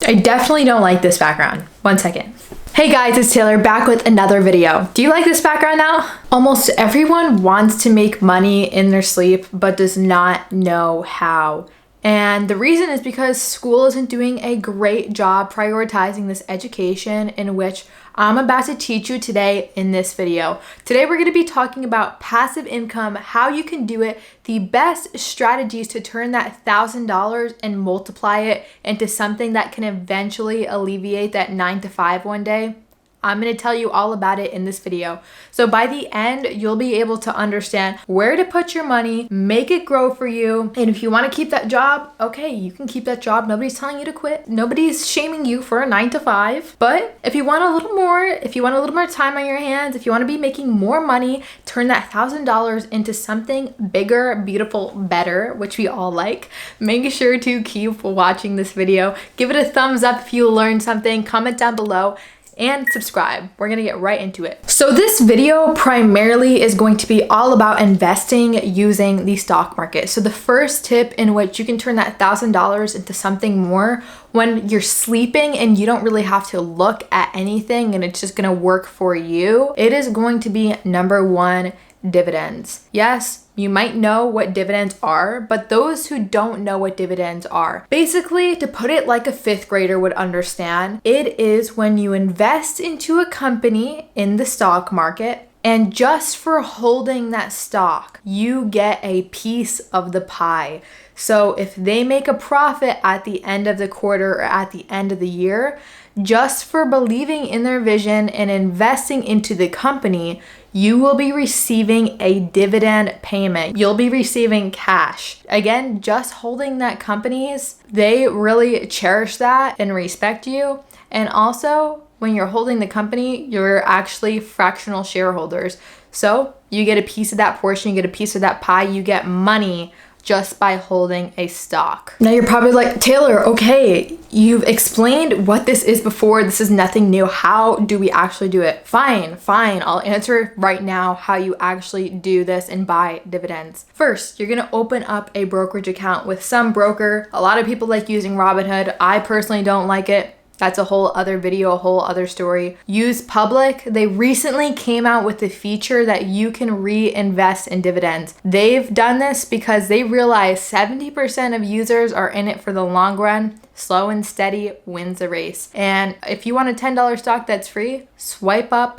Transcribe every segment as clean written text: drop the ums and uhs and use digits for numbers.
I definitely don't like this background. 1 second. Hey guys, it's Taylor back with another video. Do you like this background now? Almost everyone wants to make money in their sleep, but does not know how. And the reason is because school isn't doing a great job prioritizing this education in which I'm about to teach you today in this video. Today we're going to be talking about passive income, how you can do it, the best strategies to turn that $1,000 and multiply it into something that can eventually alleviate that 9 to 5 one day. I'm going to tell you all about it in this video. So by the end, you'll be able to understand where to put your money, make it grow for you. And if you want to keep that job, okay, you can keep that job. Nobody's telling you to quit. Nobody's shaming you for a 9 to 5. But if you want a little more, if you want a little more time on your hands, if you want to be making more money, turn that $1,000 into something bigger, beautiful, better, which we all like, make sure to keep watching this video. Give it a thumbs up if you learned something, comment down below, and subscribe. We're gonna get right into it. So this video primarily is going to be all about investing using the stock market. So the first tip in which you can turn that $1,000 into something more when you're sleeping and you don't really have to look at anything and it's just gonna work for you, it is going to be number one, dividends. Yes, you might know what dividends are, but those who don't know what dividends are, basically, to put it like a 5th grader would understand, it is when you invest into a company in the stock market and just for holding that stock, you get a piece of the pie. So if they make a profit at the end of the quarter or at the end of the year, just for believing in their vision and investing into the company, you will be receiving a dividend payment. You'll be receiving cash. Again, just holding that companies, they really cherish that and respect you. And also, when you're holding the company, you're actually fractional shareholders. So you get a piece of that portion, you get a piece of that pie, you get money just by holding a stock. Now you're probably like, Taylor, okay, you've explained what this is before. This is nothing new. How do we actually do it? Fine. I'll answer right now how you actually do this and buy dividends. First, you're gonna open up a brokerage account with some broker. A lot of people like using Robinhood. I personally don't like it. That's a whole other video, a whole other story. Use Public. They recently came out with the feature that you can reinvest in dividends. They've done this because they realize 70% of users are in it for the long run. Slow and steady wins the race. And if you want a $10 stock that's free,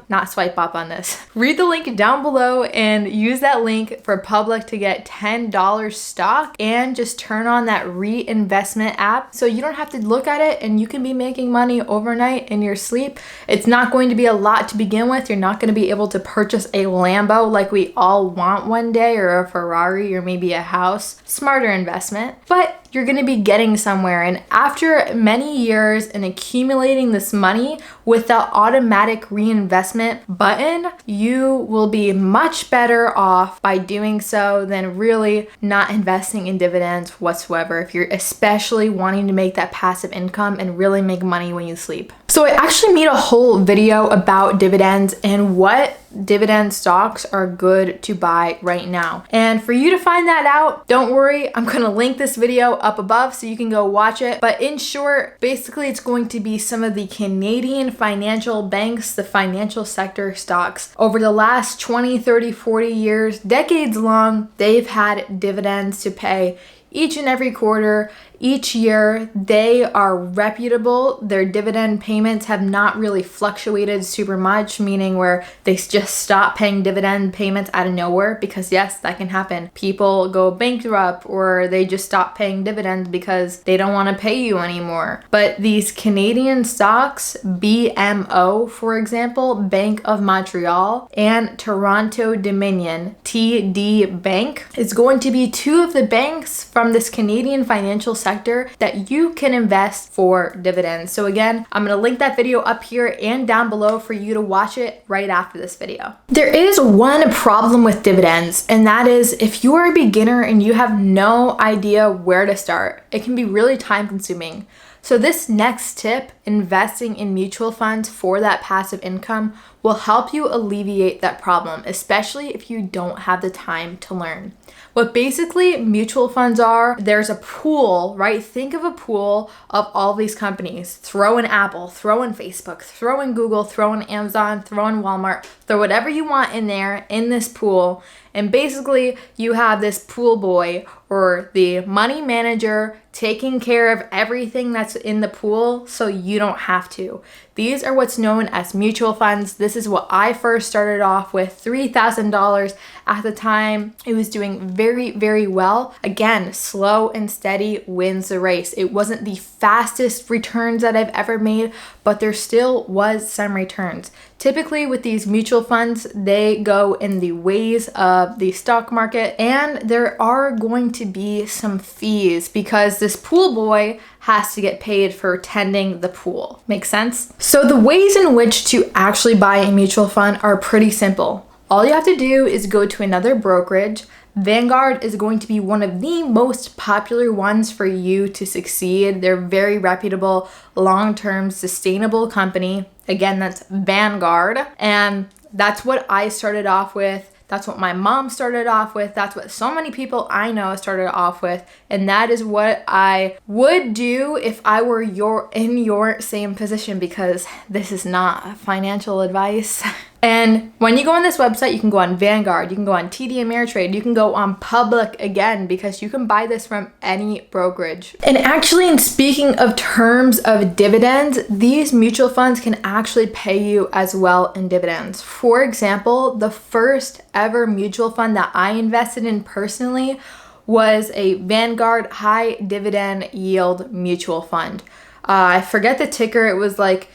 not swipe up on this. Read the link down below and use that link for Public to get $10 stock and just turn on that reinvestment app so you don't have to look at it and you can be making money overnight in your sleep. It's not going to be a lot to begin with. You're not going to be able to purchase a Lambo like we all want one day, or a Ferrari, or maybe a house. Smarter investment, but you're going to be getting somewhere. And after many years and accumulating this money with the automatic reinvestment button, you will be much better off by doing so than really not investing in dividends whatsoever, if you're especially wanting to make that passive income and really make money when you sleep. So I actually made a whole video about dividends and what dividend stocks are good to buy right now. And for you to find that out, don't worry, I'm going to link this video up above so you can go watch it. But in short, basically it's going to be some of the Canadian financial banks, the financial sector stocks. Over the last 20, 30, 40 years, decades long, they've had dividends to pay each and every quarter. Each year, they are reputable. Their dividend payments have not really fluctuated super much, meaning where they just stop paying dividend payments out of nowhere, because yes, that can happen. People go bankrupt or they just stop paying dividends because they don't want to pay you anymore. But these Canadian stocks, BMO, for example, Bank of Montreal, and Toronto Dominion, TD Bank, is going to be two of the banks from this Canadian financial sector that you can invest for dividends. So again, I'm going to link that video up here and down below for you to watch it right after this video. There is one problem with dividends, and that is if you are a beginner and you have no idea where to start, it can be really time consuming. So this next tip, investing in mutual funds for that passive income, will help you alleviate that problem, especially if you don't have the time to learn. What basically mutual funds are, there's a pool, right? Think of a pool of all these companies. Throw in Apple, throw in Facebook, throw in Google, throw in Amazon, throw in Walmart, throw whatever you want in there in this pool. And basically you have this pool boy or the money manager taking care of everything that's in the pool so you don't have to. These are what's known as mutual funds. This is what I first started off with, $3,000 at the time. It was doing very, very well. Again, slow and steady wins the race. It wasn't the fastest returns that I've ever made, but there still was some returns. Typically with these mutual funds, they go in the ways of the stock market, and there are going to be some fees because this pool boy has to get paid for tending the pool. Make sense? So the ways in which to actually buy a mutual fund are pretty simple. All you have to do is go to another brokerage. Vanguard is going to be one of the most popular ones for you to succeed. They're very reputable, long-term, sustainable company. Again, that's Vanguard. And that's what I started off with. That's what my mom started off with. That's what so many people I know started off with. And that is what I would do if I were in your same position, because this is not financial advice. And when you go on this website, you can go on Vanguard, you can go on TD Ameritrade, you can go on Public again, because you can buy this from any brokerage. And actually, in speaking of terms of dividends, these mutual funds can actually pay you as well in dividends. For example, the first ever mutual fund that I invested in personally was a Vanguard high dividend yield mutual fund. I forget the ticker, it was like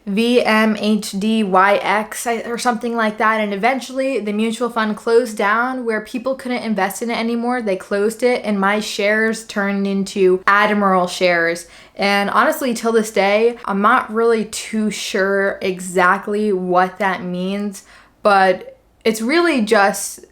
VMHDYX or something like that. And eventually the mutual fund closed down where people couldn't invest in it anymore. They closed it and my shares turned into Admiral shares. And honestly, till this day, I'm not really too sure exactly what that means, but it's really just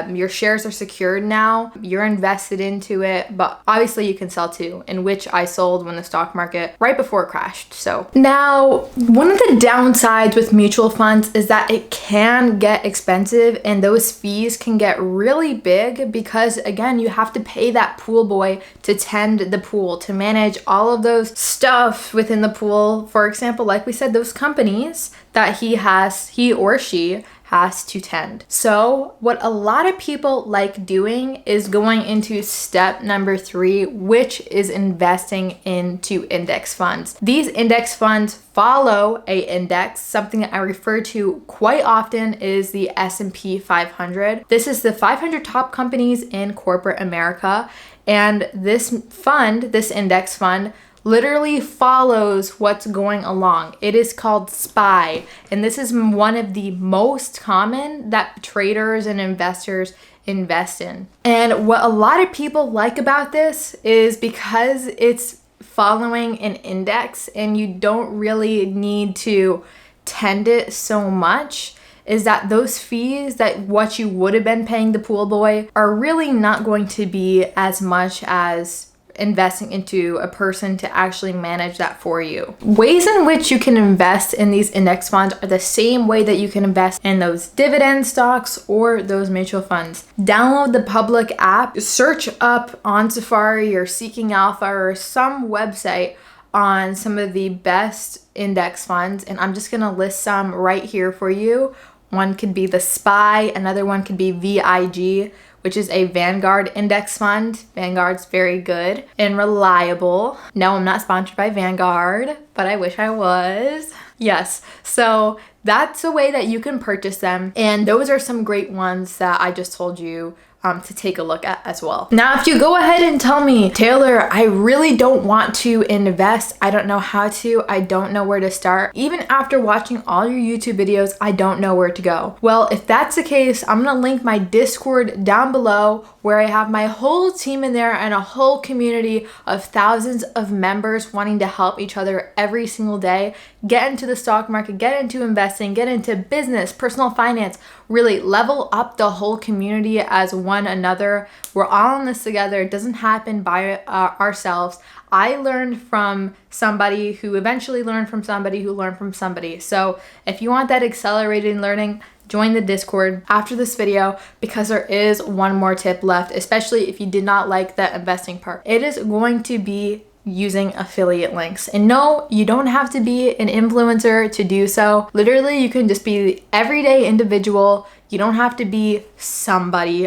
your shares are secured now, you're invested into it, but obviously you can sell too, in which I sold when the stock market right before it crashed. So now, one of the downsides with mutual funds is that it can get expensive and those fees can get really big because again, you have to pay that pool boy to tend the pool, to manage all of those stuff within the pool. For example, like we said, those companies that he or she has to tend. So what a lot of people like doing is going into step number 3, which is investing into index funds. These index funds follow a index. Something that I refer to quite often is the S&P 500. This is the 500 top companies in corporate America. And this index fund, literally follows what's going along. It is called SPY, and this is one of the most common that traders and investors invest in. And what a lot of people like about this is because it's following an index and you don't really need to tend it so much, is that those fees that what you would have been paying the pool boy are really not going to be as much as investing into a person to actually manage that for you. Ways in which you can invest in these index funds are the same way that you can invest in those dividend stocks or those mutual funds. Download the Public app, search up on Safari or Seeking Alpha or some website on some of the best index funds, and I'm just gonna list some right here for you. One could be the SPY, another one could be VIG, which is a Vanguard index fund. Vanguard's very good and reliable. No, I'm not sponsored by Vanguard, but I wish I was. Yes, so that's a way that you can purchase them. And those are some great ones that I just told you to take a look at as well. Now, if you go ahead and tell me, Taylor, I really don't want to invest. I don't know how to. I don't know where to start. Even after watching all your YouTube videos, I don't know where to go. Well, if that's the case, I'm gonna link my Discord down below where I have my whole team in there and a whole community of thousands of members wanting to help each other every single day get into the stock market, get into investing, get into business, personal finance, really level up the whole community as one another. We're all in this together. It doesn't happen by ourselves. I learned from somebody who eventually learned from somebody who learned from somebody. So if you want that accelerated learning, join the Discord after this video, because there is one more tip left, especially if you did not like that investing part. It is going to be using affiliate links. And no, you don't have to be an influencer to do so. Literally, you can just be the everyday individual. You don't have to be somebody.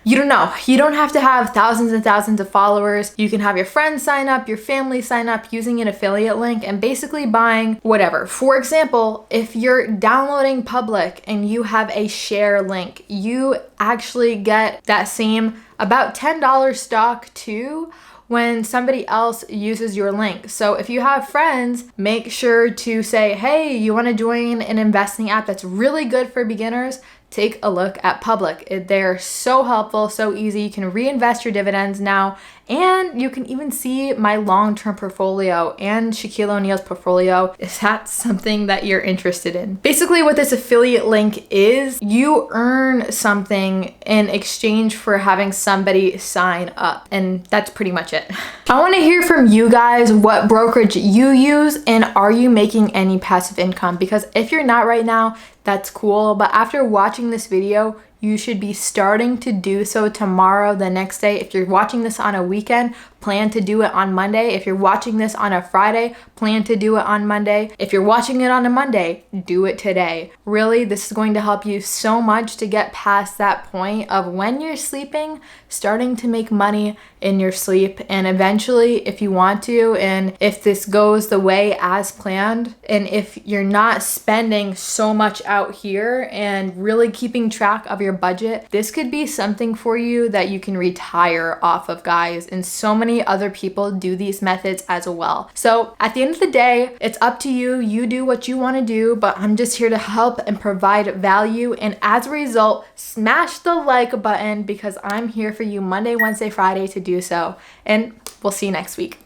You don't know. You don't have to have thousands and thousands of followers. You can have your friends sign up, your family sign up using an affiliate link and basically buying whatever. For example, if you're downloading Public and you have a share link, you actually get that same about $10 stock too when somebody else uses your link. So if you have friends, make sure to say, hey, you want to join an investing app that's really good for beginners? Take a look at Public. They're so helpful, so easy. You can reinvest your dividends now, and you can even see my long-term portfolio and Shaquille O'Neal's portfolio if that's something that you're interested in. Basically, what this affiliate link is, you earn something in exchange for having somebody sign up, and that's pretty much it. I want to hear from you guys what brokerage you use, and are you making any passive income? Because if you're not right now, that's cool, but after watching this video, you should be starting to do so tomorrow, the next day. If you're watching this on a weekend, plan to do it on Monday. If you're watching this on a Friday, plan to do it on Monday. If you're watching it on a Monday, do it today. Really, this is going to help you so much to get past that point of when you're sleeping, starting to make money in your sleep. And eventually, if you want to, and if this goes the way as planned, and if you're not spending so much out here and really keeping track of your budget, this could be something for you that you can retire off of, guys. And so many other people do these methods as well. So at the end of the day, it's up to you. You do what you want to do, but I'm just here to help and provide value. And as a result, smash the like button, because I'm here for you Monday, Wednesday, Friday to do so. And we'll see you next week.